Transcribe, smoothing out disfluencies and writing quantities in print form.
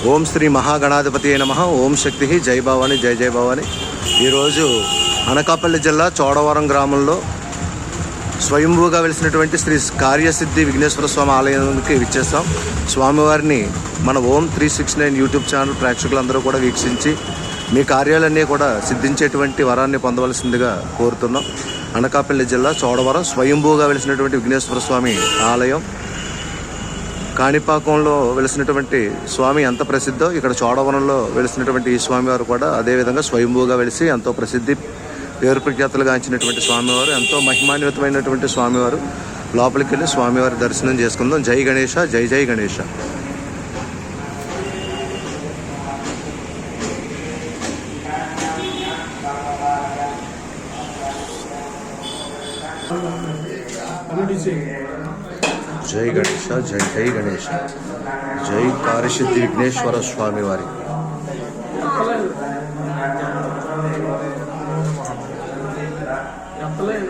ఓం శ్రీ మహాగణాధిపతి నమః. ఓం శక్తి. జై భవాని, జై జై భవాని. ఈరోజు అనకాపల్లి జిల్లా చోడవరం గ్రామంలో స్వయంభూగా వెలిసినటువంటి శ్రీ కార్యసిద్ధి విఘ్నేశ్వర స్వామి ఆలయానికి విచ్చేస్తాం. స్వామివారిని మన ఓం 369 యూట్యూబ్ ఛానల్ ప్రేక్షకులందరూ కూడా వీక్షించి మీ కార్యాలన్నీ కూడా సిద్ధించేటువంటి వరాన్ని పొందవలసిందిగా కోరుతున్నాం. అనకాపల్లి జిల్లా చోడవరం స్వయంభూగా వెలిసినటువంటి విఘ్నేశ్వర స్వామి ఆలయం. కాణిపాకంలో వెలిసినటువంటి స్వామి ఎంత ప్రసిద్ధో ఇక్కడ చోడవరంలో వెలిసినటువంటి ఈ స్వామివారు కూడా అదేవిధంగా స్వయంభూగా వెలిసి ఎంతో ప్రసిద్ధి పేరు ప్రఖ్యాతులుగాంచినటువంటి స్వామివారు, ఎంతో మహిమాన్వితమైనటువంటి స్వామివారు. లోపలికి వెళ్ళి స్వామివారి దర్శనం చేసుకుందాం. జై గణేష, జై జై గణేష. జై గణేష, జై జై గణేష. జై కార్యసిద్ధి విఘ్నేశ్వర స్వామి వారి. చెప్పలేదు